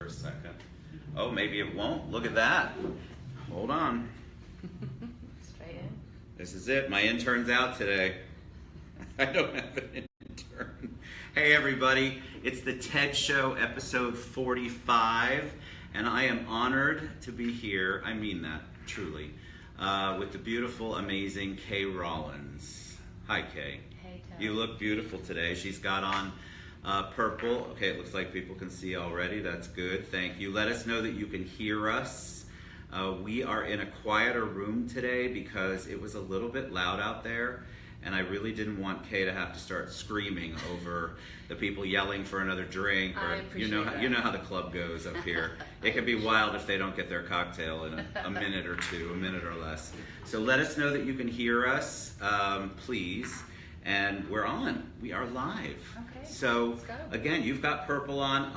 for a second. Oh, maybe it won't. Look at that. Hold on. Straight in. This is it. My intern's out today. I don't have an intern. Hey, everybody. It's the TED Show, episode 45, and I am honored to be here. I mean that, truly, with the beautiful, amazing Kay Rawlins. Hi, Kay. Hey, Tom. You look beautiful today. She's got on purple. Okay, it looks like people can see already. That's good. Thank you. Let us know that you can hear us. We are in a quieter room today because it was a little bit loud out there, and I really didn't want Kay to have to start screaming over the people yelling for another drink, or you know how the club goes up here. It can be wild if they don't get their cocktail in a minute or two, a minute or less. So let us know that you can hear us, please. And we're on. We are live. Okay. So Let's go. again, you've got purple on.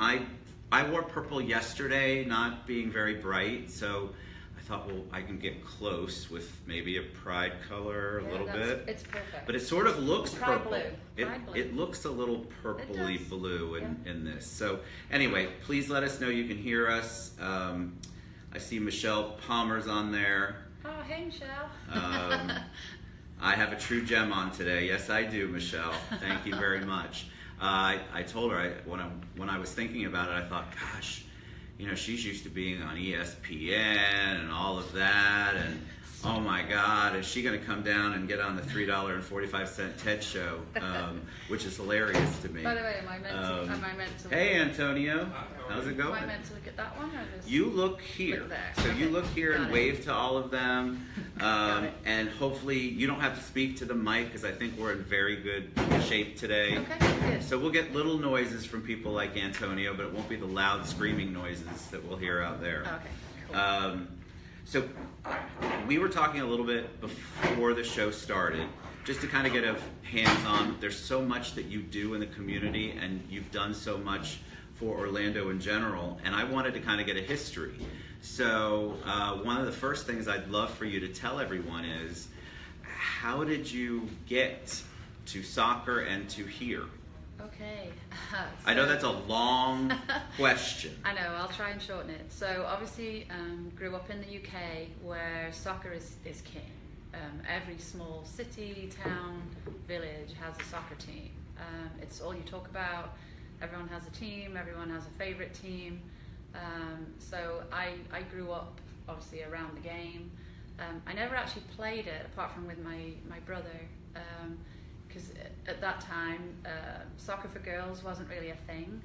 I wore purple yesterday, not being very bright. So I thought, well, I can get close with maybe a pride color a little bit. It's perfect. But it sort of looks Pride purple. blue. Pride blue. It looks a little purpley blue Yeah. in this. So anyway, please let us know you can hear us. I see Michelle Palmer's on there. Oh, hey, Michelle. I have a true gem on today. Yes, I do, Michelle. Thank you very much. I told her when I was thinking about it, I thought, gosh, she's used to being on ESPN and all of that, and oh my God, is she going to come down and get on the $3.45 TED Show, which is hilarious to me. By the way, am I meant to? Hey, Antonio, how's it going? Am I meant to look at that one, or just You look here. look there? So you look here Got and it. wave to all of them. Got it. And hopefully you don't have to speak to the mic because I think we're in very good shape today. Okay, good. So we'll get little noises from people like Antonio, but it won't be the loud screaming noises that we'll hear out there. Okay, cool. So we were talking a little bit before the show started, just to kind of get a hands-on. There's so much that you do in the community, and you've done so much for Orlando in general, and I wanted to kind of get a history. So one of the first things I'd love for you to tell everyone is, how did you get to soccer and to here? Okay. I know that's a long question. I know, I'll try and shorten it. So obviously grew up in the UK where soccer is king. Every small city, town, village has a soccer team. It's all you talk about. Everyone has a team, everyone has a favorite team. So I grew up obviously around the game. I never actually played it apart from with my brother. Because at that time, soccer for girls wasn't really a thing.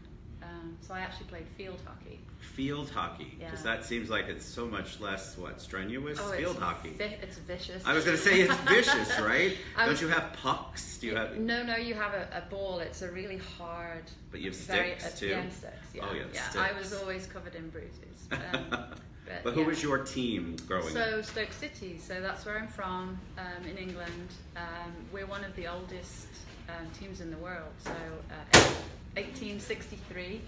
So I actually played field hockey. Field hockey, because that seems like it's so much less, strenuous? Field hockey. It's vicious. I was going to say it's vicious, right? Don't you have pucks? Do you have? No, you have a ball. It's a really hard. But you have sticks too? Yeah, sticks, yeah. Oh, yeah, sticks. I was always covered in bruises. But who was your team growing up? So Stoke City, so that's where I'm from, in England. We're one of the oldest teams in the world, so 1863.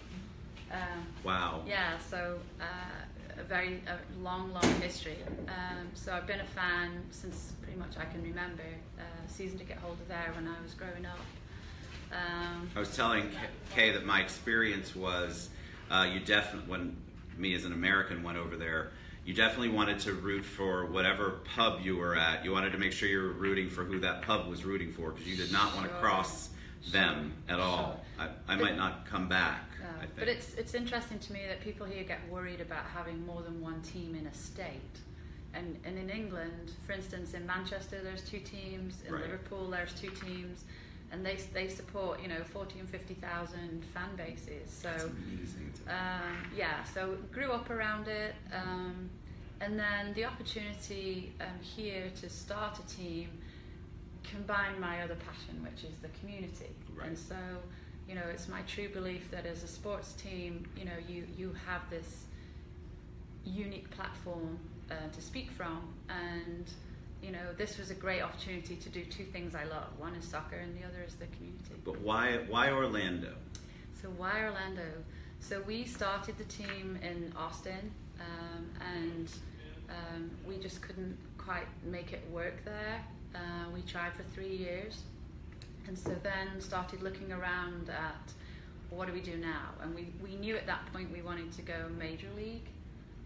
Wow. Yeah, so a very long history. So I've been a fan since pretty much I can remember. Season ticket holder there when I was growing up. I was telling Kay that my experience was, you definitely, when me as an American went over there, you definitely wanted to root for whatever pub you were at. You wanted to make sure you were rooting for who that pub was rooting for, because you did not want to cross them at all. I might not come back, I think. But it's interesting to me that people here get worried about having more than one team in a state. And in England, for instance, in Manchester there's two teams, in Liverpool there's two teams, and they support 40 and 50,000 fan bases. So that's amazing. So grew up around it, and then the opportunity here to start a team combined my other passion, which is the community. Right. And so it's my true belief that as a sports team, you have this unique platform to speak from, and this was a great opportunity to do two things I love. One is soccer and the other is the community. But why Orlando? So why Orlando? So we started the team in Austin, and we just couldn't quite make it work there. We tried for 3 years, and so then started looking around at what do we do now? And we knew at that point we wanted to go Major League,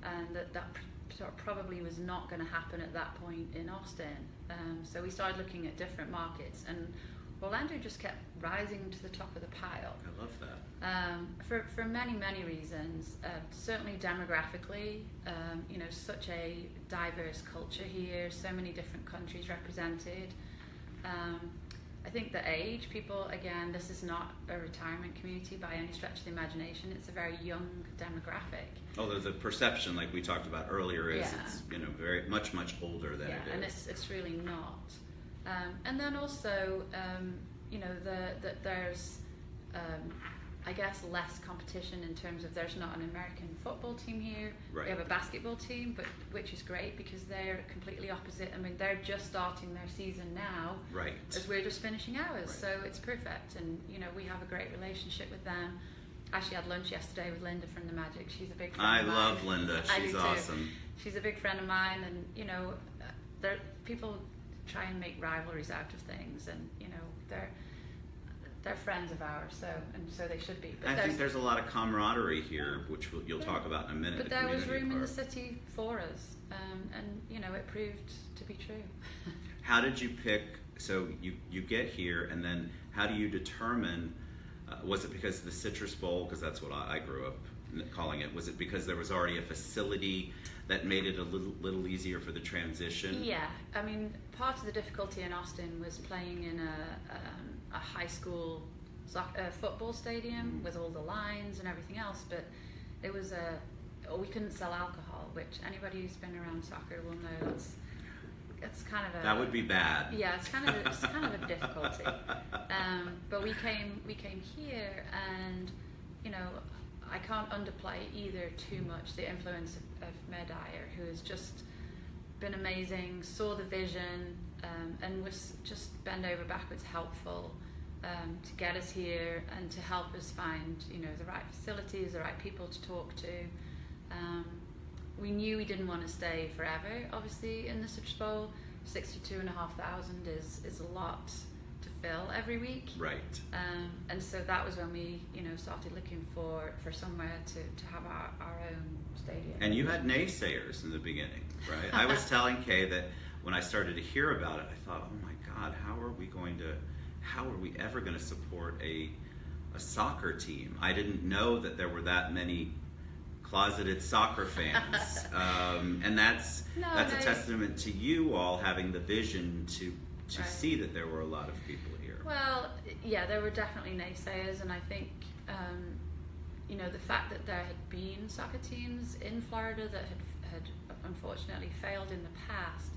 and that sort of probably was not going to happen at that point in Austin. So we started looking at different markets, and Orlando just kept rising to the top of the pile. I love that. For many reasons. Certainly demographically, such a diverse culture here, so many different countries represented. I think the age, people, again, this is not a retirement community by any stretch of the imagination. It's a very young demographic. Although the perception, like we talked about earlier, is it's very much older than it is. And it's really not. And then also, that there's, I guess, less competition in terms of there's not an American football team here. Right. We have a basketball team, which is great because they're completely opposite. I mean, they're just starting their season now, right, as we're just finishing ours. Right. So it's perfect, and we have a great relationship with them. Actually, had lunch yesterday with Linda from the Magic. She's a big friend of mine. I love Linda. She's awesome. She's a big friend of mine, and people try and make rivalries out of things, and they're friends of ours, so they should be. But I think there's a lot of camaraderie here, which you'll talk about in a minute. But there was room in the city for us, and it proved to be true. How did you pick? So you get here, and then how do you determine? Was it because of the Citrus Bowl? Because that's what I grew up calling it. Was it because there was already a facility that made it a little easier for the transition? Yeah, I mean, part of the difficulty in Austin was playing in a high school football stadium with all the lines and everything else, but it was we couldn't sell alcohol, which anybody who's been around soccer will know it's kind of a... That would be bad. Yeah, it's kind of a difficulty. But we came here, and I can't underplay either too much the influence of Mayor Dyer, who has just been amazing, saw the vision, and was just bend over backwards helpful to get us here and to help us find the right facilities, the right people to talk to. We knew we didn't want to stay forever, obviously, in the Citrus Bowl. 62,500 is a lot to fill every week. Right. And so that was when we, started looking for somewhere to have our own stadium. And you had naysayers in the beginning, right? I was telling Kay that when I started to hear about it, I thought, oh my God, how are we ever going to support a soccer team? I didn't know that there were that many closeted soccer fans, and that's a testament to you all having the vision to right. see that there were a lot of people here. Well, yeah, there were definitely naysayers, and I think the fact that there had been soccer teams in Florida that had unfortunately failed in the past,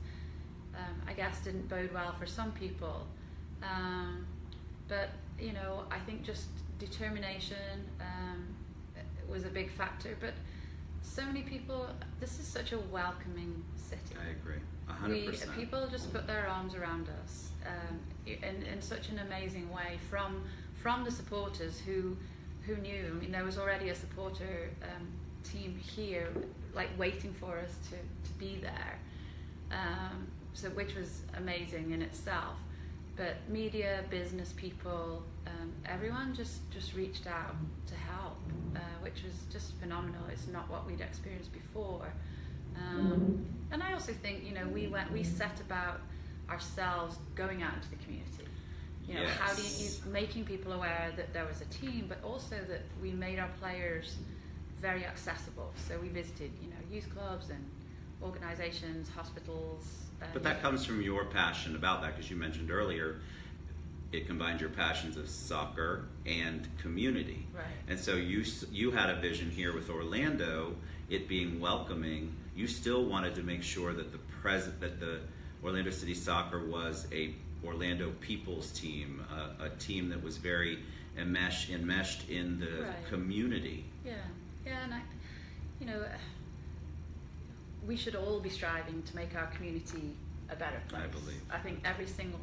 I guess didn't bode well for some people. But I think just determination was a big factor. But so many people, this is such a welcoming city. I agree, 100%. People just put their arms around us in such an amazing way from the supporters who knew. I mean, there was already a supporter team here, like waiting for us to be there. So which was amazing in itself. But media, business people, everyone just reached out to help, which was just phenomenal. It's not what we'd experienced before. And I also think, we set about ourselves going out into the community. Yes. How do you making people aware that there was a team, but also that we made our players very accessible. So we visited, youth clubs and organizations, hospitals. But that comes from your passion about that, because you mentioned earlier, it combines your passions of soccer and community. Right. And so you had a vision here with Orlando, it being welcoming. You still wanted to make sure that the Orlando City Soccer was a Orlando people's team, a team that was very enmeshed in the right. community. Yeah, and we should all be striving to make our community a better place. I believe. I think every single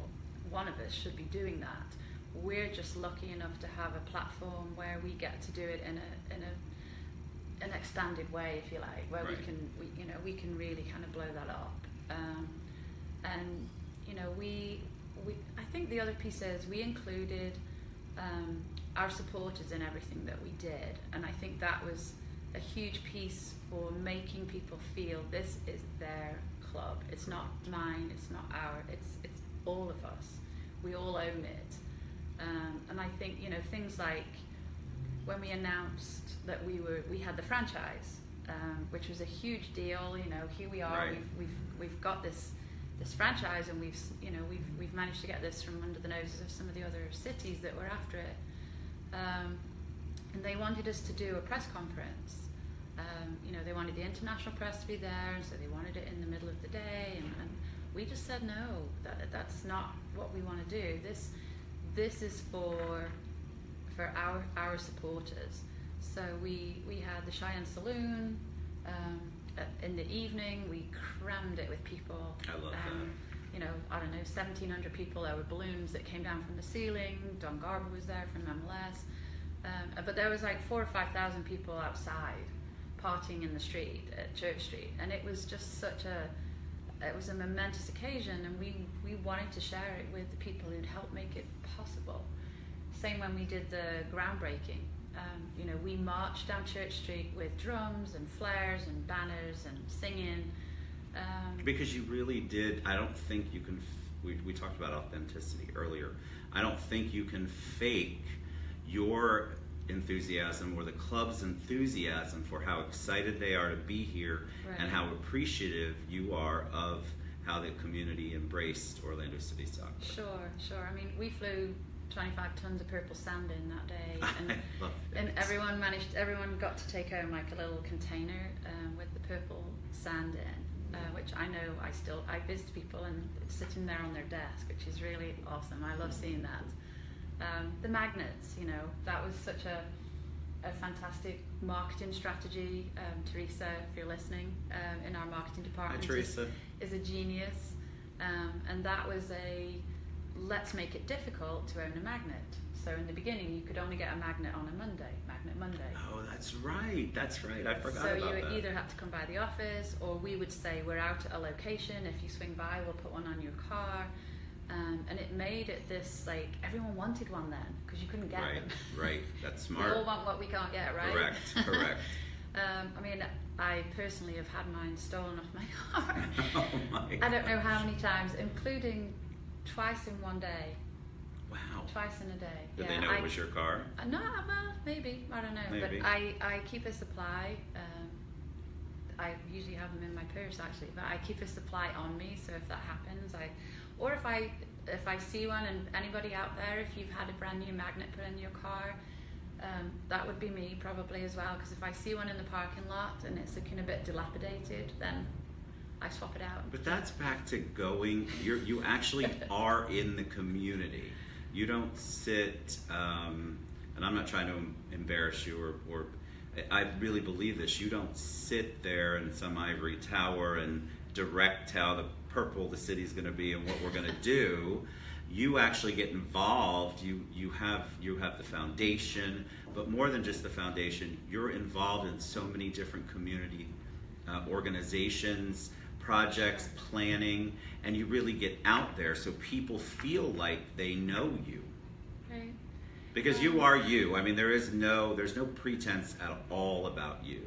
one of us should be doing that. We're just lucky enough to have a platform where we get to do it in an expanded way, if you like, where right. we can really kind of blow that up. I think the other piece is we included our supporters in everything that we did, and I think that was a huge piece for making people feel this is their club. It's not mine, it's not our, it's all of us. We all own it. And I think, you know, things like when we announced that we had the franchise, which was a huge deal. You know, here we are. Right. We've got this franchise, and we've managed to get this from under the noses of some of the other cities that were after it. And they wanted us to do a press conference. You know, they wanted the international press to be there, and so they wanted it in the middle of the day. And we just said no. That's not what we want to do. This is for our supporters. So we had the Cheyenne Saloon in the evening. We crammed it with people. I love that. You know, I don't know, 1,700 people. There were balloons that came down from the ceiling. Don Garber was there from MLS. But there was like 4,000 or 5,000 people outside partying in the street at Church Street, and it was just it was a momentous occasion, and we wanted to share it with the people who'd helped make it possible. Same when we did the groundbreaking. You know, we marched down Church Street with drums and flares and banners and singing. Because you really did. I don't think you can. We talked about authenticity earlier. I don't think you can fake your enthusiasm or the club's enthusiasm for how excited they are to be here, right, and how appreciative you are of how the community embraced Orlando City Soccer. Sure. I mean, we flew 25 tons of purple sand in that day, and, I love it. and everyone got to take home like a little container with the purple sand in, which I know I visit people and it's sitting there on their desk, which is really awesome. I love seeing that. The magnets, you know, that was such a fantastic marketing strategy. Teresa, if you're listening, in our marketing department, Hi, Teresa. is a genius. And that was let's make it difficult to own a magnet. So in the beginning, you could only get a magnet on a Magnet Monday. Oh, that's right. I forgot so about that. So you either had to come by the office, or we would say, we're out at a location. If you swing by, we'll put one on your car. And it made it this, like, everyone wanted one then, because you couldn't get them. Right. That's smart. We all want what we can't get, right? Correct. I mean, I personally have had mine stolen off my car. Oh my I don't know how many times, including twice in one day. Wow. Twice in a day. Did they know it was your car? No, well, maybe. I don't know. Maybe. But I keep a supply. I usually have them in my purse, actually, but I keep a supply on me, so if that happens, or if I see one, and anybody out there, if you've had a brand new magnet put in your car, that would be me probably as well, because if I see one in the parking lot and it's looking a bit dilapidated, then I swap it out. But that's back to going, you actually are in the community. You don't sit, and I'm not trying to embarrass you, or I really believe this, you don't sit there in some ivory tower and direct how the purple the city's going to be and what we're going to do. You actually get involved. You have the foundation, but more than just the foundation, you're involved in so many different community organizations, projects, planning, and you really get out there so people feel like they know you. Right. Because you are you. I mean, there's no pretense at all about you.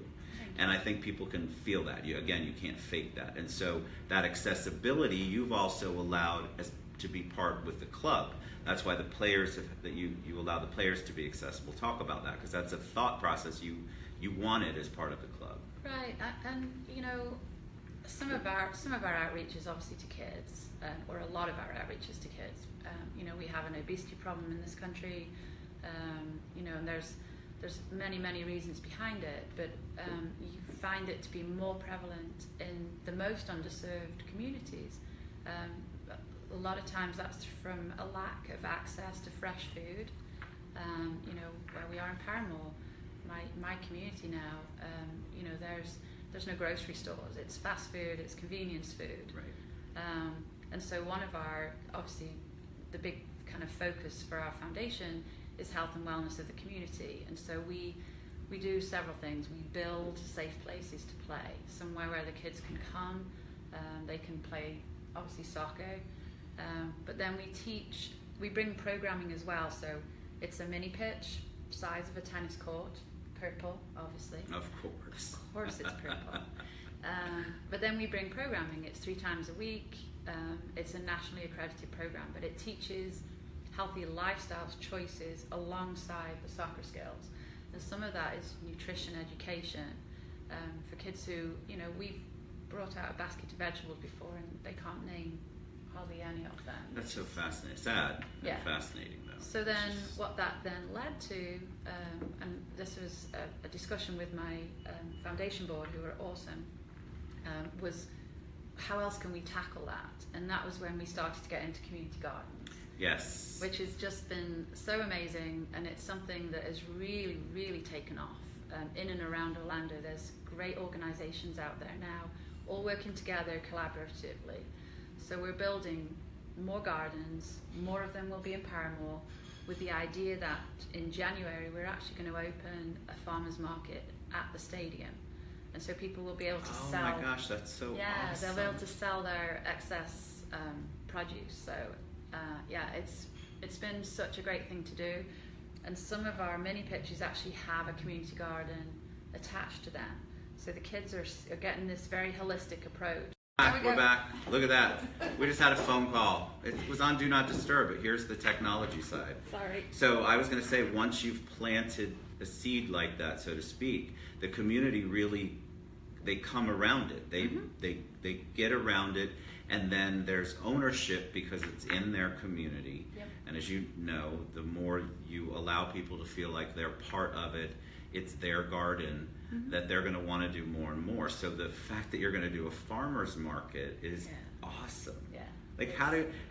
And I think people can feel that. You can't fake that. And so that accessibility, you've also allowed as to be part with the club. That's why the players you allow the players to be accessible. Talk about that, because that's a thought process you wanted as part of the club. Right, and you know, some of our outreach is obviously to kids, or a lot of our outreach is to kids. You know, we have an obesity problem in this country. You know, and there's many reasons behind it, but you find it to be more prevalent in the most underserved communities. A lot of times that's from a lack of access to fresh food. You know, where we are in Paramore, my community now, you know, there's no grocery stores. It's fast food, it's convenience food. Right. And so one of our, obviously, the big kind of focus for our foundation is health and wellness of the community. And so we do several things. We build safe places to play, somewhere where the kids can come. They can play, obviously, soccer. But then we bring programming as well. So It's a mini pitch, size of a tennis court, purple, obviously. Of course. Of course it's purple. But then we bring programming. It's 3 times a week. It's a nationally accredited program, but it teaches healthy lifestyles choices alongside the soccer skills. And some of that is nutrition education for kids who, you know, we've brought out a basket of vegetables before and they can't name hardly any of them. That's so fascinating. Sad Yeah. and fascinating, though. So then what that then led to, and this was a discussion with my foundation board, who are awesome, was how else can we tackle that? And that was when we started to get into community gardens. Yes. Which has just been so amazing, and it's something that has really, really taken off. In and around Orlando, there's great organisations out there now, all working together collaboratively. So we're building more gardens, more of them will be in Paramore, with the idea that in January we're actually going to open a farmer's market at the stadium. And so people will be able to sell. Oh my gosh, that's so awesome. Yeah, they'll be able to sell their excess produce. So yeah, it's been such a great thing to do. And some of our mini pitches actually have a community garden attached to them. So the kids are getting this very holistic approach. We're back. Look at that. We just had a phone call. It was on Do Not Disturb, but here's the technology side. Sorry. So I was going to say, once you've planted a seed like that, so to speak, the community really, they come around it. They get around it, and then there's ownership because it's in their community. Yep. And as you know, the more you allow people to feel like they're part of it, it's their garden, that they're going to want to do more and more. So the fact that you're going to do a farmer's market is awesome. Yeah. Like, how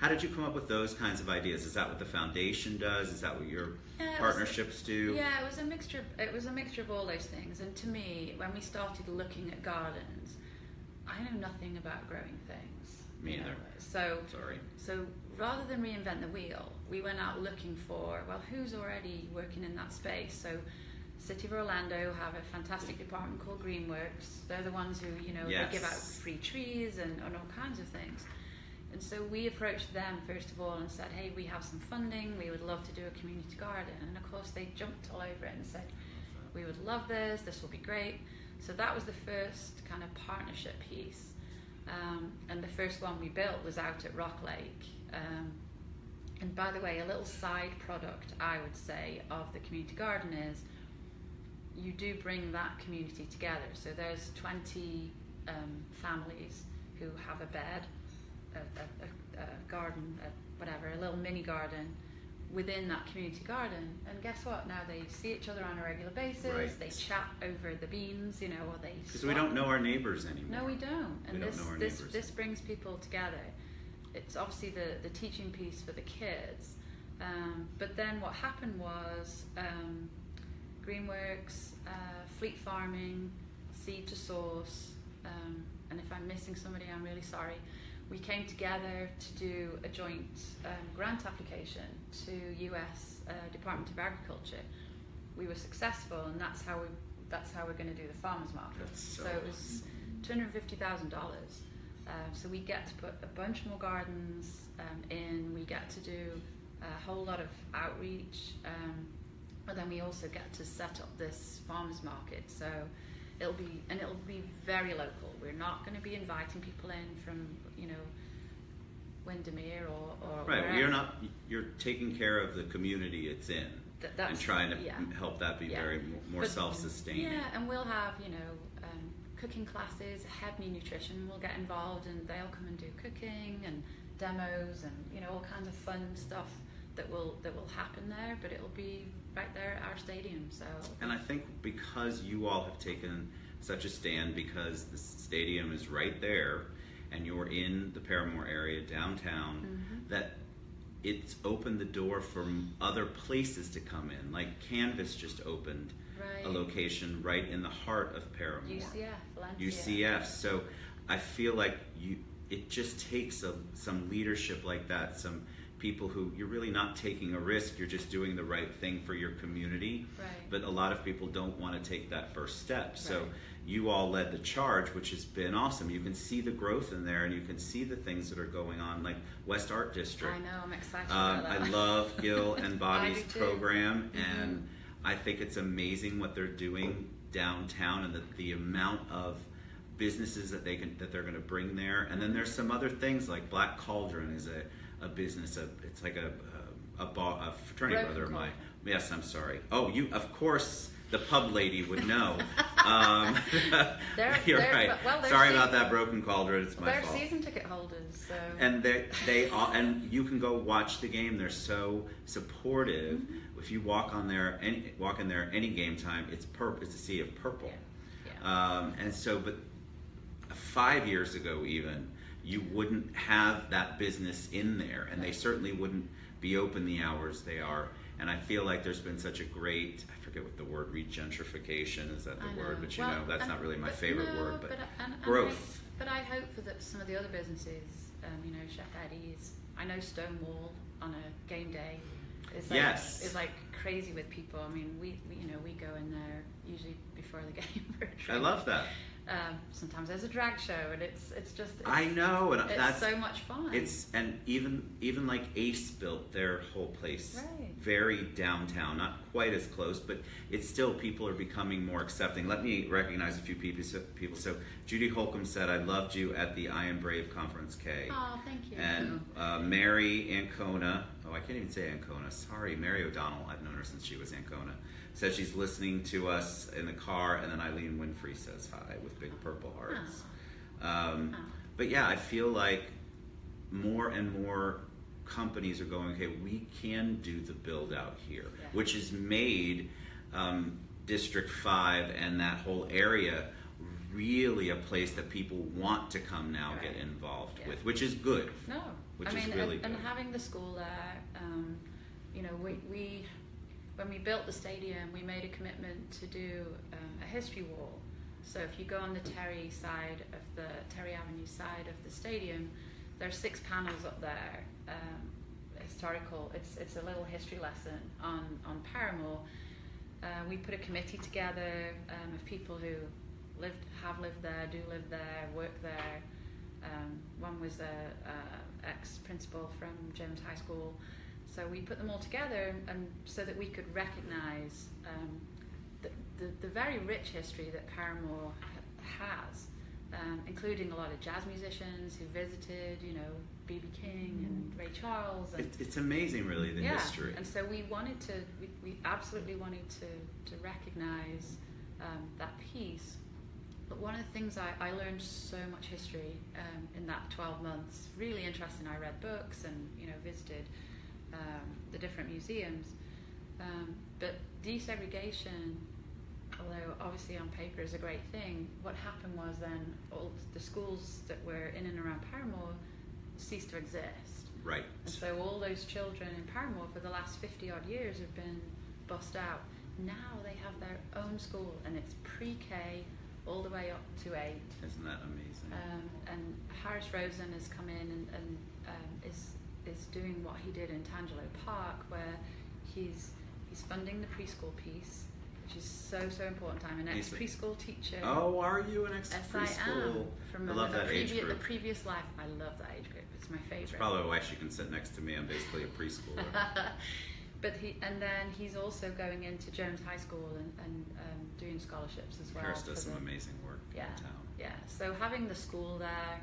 did you come up with those kinds of ideas? Is that what the foundation does? Is that what your partnerships do? Yeah, it was a mixture. It was a mixture of all those things. And to me, when we started looking at gardens, I know nothing about growing things. Me either. So rather than reinvent the wheel, we went out looking for, well, who's already working in that space? So City of Orlando have a fantastic department called Greenworks. They're the ones who, you know, they give out free trees and all kinds of things. And so we approached them first of all and said, hey, we have some funding, we would love to do a community garden. And of course they jumped all over it and said, we would love this will be great. So that was the first kind of partnership piece. And the first one we built was out at Rock Lake. And by the way, a little side product, I would say, of the community garden is you do bring that community together. So there's 20 families who have a bed, a garden, a little mini garden within that community garden. And guess what? Now they see each other on a regular basis. Right. They chat over the beans, you know, or they. Because we don't know our neighbors anymore. No, we don't. And we don't know our neighbors. This brings people together. It's obviously the teaching piece for the kids. But then what happened was Greenworks, Fleet Farming, Seed to Source, and if I'm missing somebody, I'm really sorry. We came together to do a joint grant application to US Department of Agriculture. We were successful, and that's how we're going to do the farmers market. So it was $250,000. So we get to put a bunch more gardens in. We get to do a whole lot of outreach, and then we also get to set up this farmers market. So it'll be very local. We're not going to be inviting people in from, you know, Windermere or right. wherever. You're taking care of the community it's in, and trying to help that be very more self-sustaining. Yeah, and we'll have, you know, cooking classes, Hebney Nutrition will get involved, and they'll come and do cooking and demos and, you know, all kinds of fun stuff that will happen there. But it'll be right there at our stadium. So. And I think because you all have taken such a stand, because the stadium is right there, and you're in the Paramore area downtown, that it's opened the door for other places to come in. Like Canvas just opened a location right in the heart of Paramore. UCF. So I feel like it just takes some leadership like that, some people who you're really not taking a risk, you're just doing the right thing for your community. Right. But a lot of people don't want to take that first step. So you all led the charge, which has been awesome. You can see the growth in there, and you can see the things that are going on, like West Art District. I know, I'm excited about that. I love Gil and Bobby's I do too. program, and I think it's amazing what they're doing downtown, and the amount of businesses that they're going to bring there. And then there's some other things like Black Cauldron is a business. It's like a fraternity Broken brother of mine. Cauldron. Yes, I'm sorry. Oh, you of course. The pub lady would know. You're right. Well, sorry about that, Broken Cauldron. It's my they're fault. season ticket holders, so. And they all, and you can go watch the game. They're so supportive. If you walk in there any game time, it's a sea of purple. Yeah. And so, but 5 years ago, even you wouldn't have that business in there, and they certainly wouldn't be open the hours they are. And I feel like there's been such a great, I forget what the word, regentrification, is that the word? But you know, that's not really my favorite word, but growth. But I hope for some of the other businesses, Chef Eddie's, I know Stonewall on a game day is like crazy with people. I mean, we go in there usually before the game for a drink. I love that. Sometimes there's a drag show, and it's I know, and it's that's so much fun. And even like Ace built their whole place Right. very downtown, not quite as close, but it's still, people are becoming more accepting. Let me recognize a few people. So Judy Holcomb said, "I loved you at the I Am Brave Conference K." Oh, thank you. And Mary Ancona, I can't even say Ancona. Sorry, Mary O'Donnell. I've known her since she was Ancona. Said she's listening to us in the car, and then Eileen Winfrey says hi with big purple hearts. But yeah, I feel like more and more companies are going, okay, we can do the build out here, which has made District 5 and that whole area really a place that people want to come now get involved with, which is good. No, which is really good. And having the school there, we when we built the stadium, we made a commitment to do a history wall. So if you go on the Terry Avenue side of the stadium, there's 6 panels up there, historical. It's a little history lesson on Paramore. We put a committee together of people who have lived there, do live there, work there. One was a ex-principal from Jones High School. So we put them all together, and so that we could recognise the very rich history that Paramore has, including a lot of jazz musicians who visited, B.B. King and Ray Charles. And it's amazing, really, the history. And so we absolutely wanted to recognise that piece. But one of the things I learned so much history in that 12 months. Really interesting. I read books and visited the different museums. But desegregation, although obviously on paper is a great thing, what happened was then all the schools that were in and around Paramore ceased to exist. Right. And so all those children in Paramore for the last 50 odd years have been bussed out. Now they have their own school, and it's pre-K all the way up to 8. Isn't that amazing? And Harris Rosen has come in and is doing what he did in Tangelo Park, where he's funding the preschool piece, which is so important. I'm an ex-preschool teacher. Oh, are you an ex-preschool? Yes, I am. From I love that age group. The previous life, I love that age group. It's my favorite. It's probably why she can sit next to me. I'm basically a preschooler. But then he's also going into Jones High School and doing scholarships as well. Harris does some amazing work downtown. Yeah. So having the school there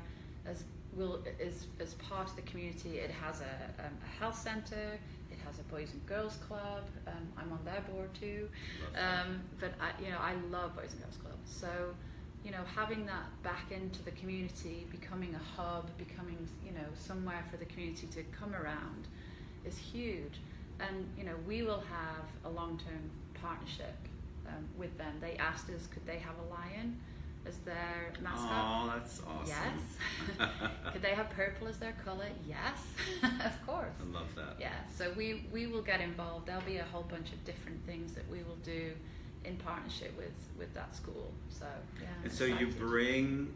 is part of the community. It has a health centre. It has a Boys and Girls Club. I'm on their board too. But I love Boys and Girls Club. So having that back into the community, becoming a hub, becoming somewhere for the community to come around, is huge. And we will have a long-term partnership with them. They asked us, could they have a lion as their mascot? Oh, that's awesome. Yes. Could they have purple as their colour? Yes, of course. I love that. Yeah, so we will get involved. There'll be a whole bunch of different things that we will do in partnership with that school. So yeah. And so you bring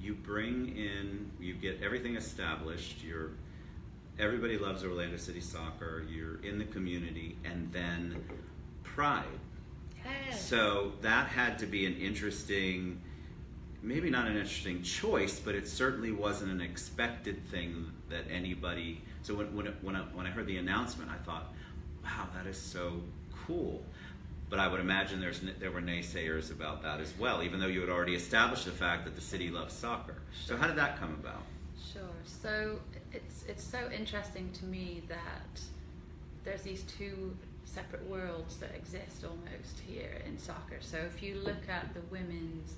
in, you get everything established. Everybody loves Orlando City Soccer. You're in the community, and then Pride. Yes. So that had to be an interesting maybe not an interesting choice, but it certainly wasn't an expected thing that anybody. So when I heard the announcement, I thought, wow, that is so cool. But I would imagine there were naysayers about that as well, even though you had already established the fact that the city loves soccer. So how did that come about? Sure. So it's so interesting to me that there's these two separate worlds that exist almost here in soccer. So if you look at the women's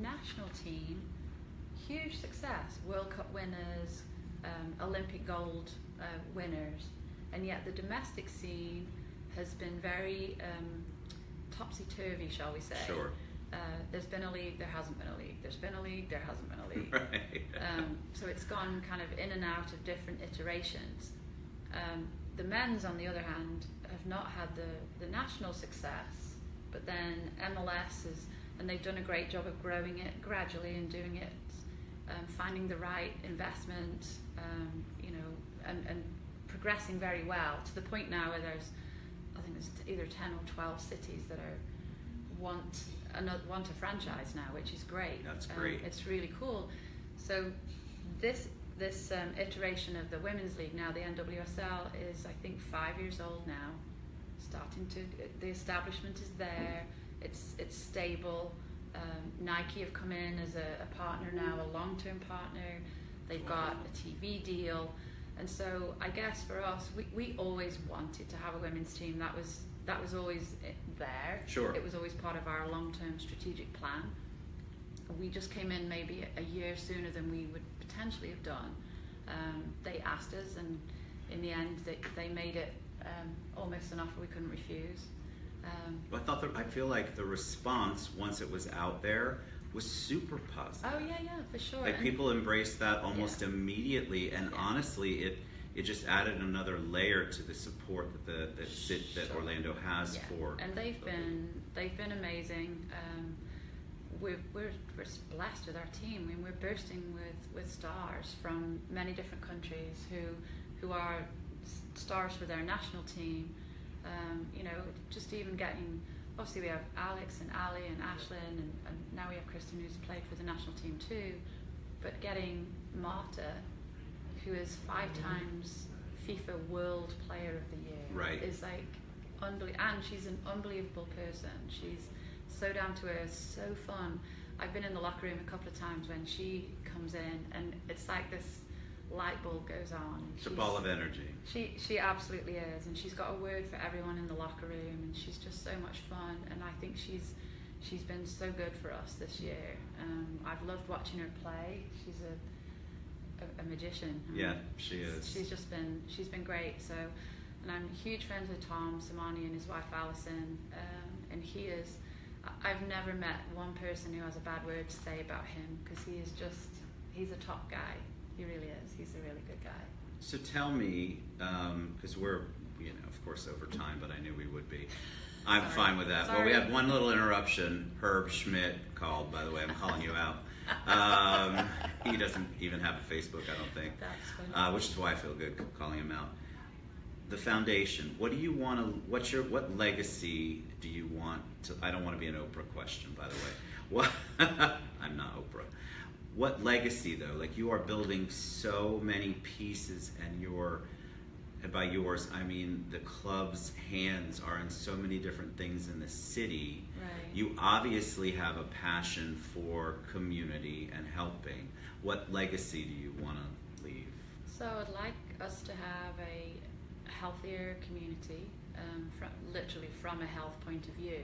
national team, huge success, World Cup winners, Olympic gold winners, and yet the domestic scene has been very topsy-turvy, shall we say. Sure. There's been a league, there hasn't been a league. There's been a league, there hasn't been a league. Right. So it's gone kind of in and out of different iterations. The men's, on the other hand, have not had the national success, but then MLS is, and they've done a great job of growing it gradually and doing it, finding the right investment, and progressing very well to the point now where there's either 10 or 12 cities that want a franchise now, which is great. That's great. It's really cool. So this iteration of the women's league now, the NWSL, is I think 5 years old now. The establishment is there. It's stable. Nike have come in as a partner now, a long-term partner. They've got a TV deal. And so I guess for us, we always wanted to have a women's team. That was always there. Sure. It was always part of our long-term strategic plan. We just came in maybe a year sooner than we would potentially have done. They asked us, and in the end, they made it almost an offer we couldn't refuse. I feel like the response once it was out there was super positive. Oh yeah, for sure. Like people embraced that almost immediately, and honestly, it just added another layer to the support that Orlando has for. And they've been amazing. We're blessed with our team. I mean, we're bursting with stars from many different countries who are stars for their national team. Just even getting. Obviously, we have Alex and Ali and Ashlyn, and now we have Kristen, who's played for the national team too. But getting Marta, who is 5 times FIFA World Player of the Year, right, is like unbelievable. And she's an unbelievable person. She's so down to earth, so fun. I've been in the locker room a couple of times when she comes in, and it's like this light bulb goes on. It's a ball of energy. She absolutely is, and she's got a word for everyone in the locker room, and she's just so much fun. And I think she's been so good for us this year. I've loved watching her play. She's a magician. Yeah, she is. She's been great. So, and I'm huge friends with Tom Samani and his wife Alison, and he is. I've never met one person who has a bad word to say about him, because he's a top guy. He really is. He's a really good guy. So tell me, because we're, of course, over time, but I knew we would be. I'm fine with that. Sorry. Well, we had one little interruption. Herb Schmidt called, by the way. I'm calling you out. He doesn't even have a Facebook, I don't think. That's funny. Which is why I feel good calling him out. The foundation. What do you want to? What legacy do you want to? I don't want to be an Oprah question, by the way. What? I'm not Oprah. What legacy, though? Like, you are building so many pieces, and by yours, I mean the club's hands are in so many different things in the city. Right. You obviously have a passion for community and helping. What legacy do you want to leave? So I'd like us to have a healthier community, literally from a health point of view.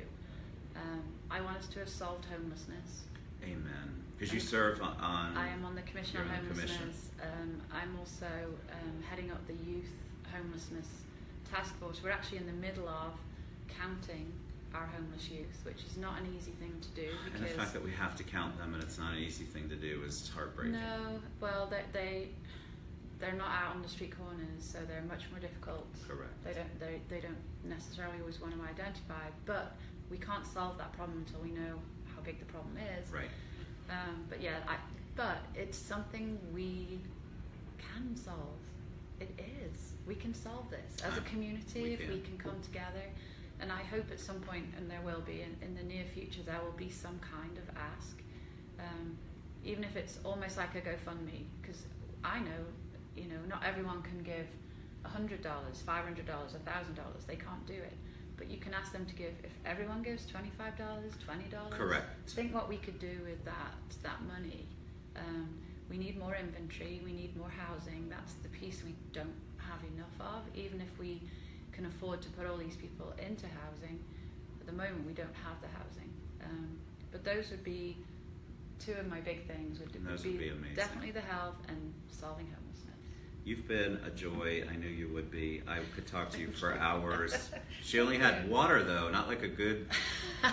I want us to have solved homelessness. Amen. Because you serve on. I am on the Commission on Homelessness. I'm also heading up the Youth Homelessness Task Force. We're actually in the middle of counting our homeless youth, which is not an easy thing to do. Because and the fact that we have to count them and it's not an easy thing to do is heartbreaking. No, well, they're not out on the street corners, so they're much more difficult. Correct. They don't necessarily always want to identify, but we can't solve that problem until we know how big the problem is. Right. But it's something we can solve. It is. We can solve this as a community if we can come together. And I hope at some point, and there will be in the near future, there will be some kind of ask. even if it's almost like a GoFundMe, because I know, not everyone can give $100, $500, $1,000. They can't do it. But you can ask them to give, if everyone gives $25, $20. Correct. Think what we could do with that money. We need more inventory, we need more housing. That's the piece we don't have enough of, even if we can afford to put all these people into housing. At the moment, we don't have the housing. But those would be two of my big things. Would be amazing. Definitely the health and solving homelessness. You've been a joy. I knew you would be. I could talk to you for hours. She only had water, though, not like a good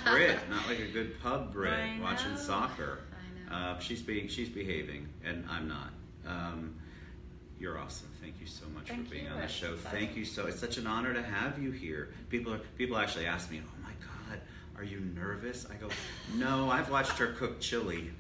Brit, not like a good pub Brit watching soccer. I know. She's behaving, and I'm not. You're awesome. Thank you so much for being on the show. Thank you so. It's such an honor to have you here. People actually ask me, "Oh my God, are you nervous?" I go, "No, I've watched her cook chili."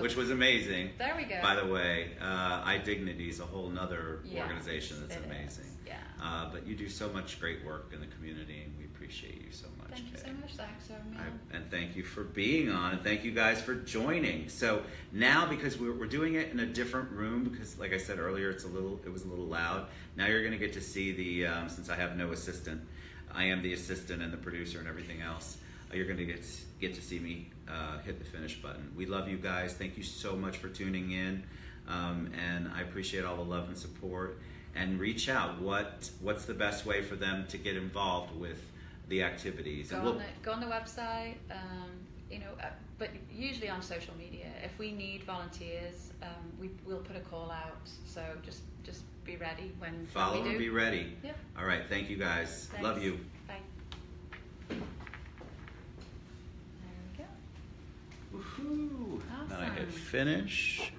Which was amazing. There we go. By the way, iDignity is a whole nother organization that's amazing. Yeah. But you do so much great work in the community, and we appreciate you so much. Thank you so much. Thanks for having me on. And thank you for being on, and thank you guys for joining. So now, because we're doing it in a different room, because like I said earlier, it was a little loud. Now you're going to get to see the since I have no assistant, I am the assistant and the producer and everything else. You're going to get to see me hit the finish button. We love you guys. Thank you so much for tuning in, and I appreciate all the love and support. And reach out. What's the best way for them to get involved with the activities? Go on the website. But usually on social media. If we need volunteers, we'll put a call out. So just be ready when follow we do. And be ready. Yeah. All right. Thank you guys. Thanks. Love you. Bye. There we go. Woohoo! Awesome. Then I hit finish.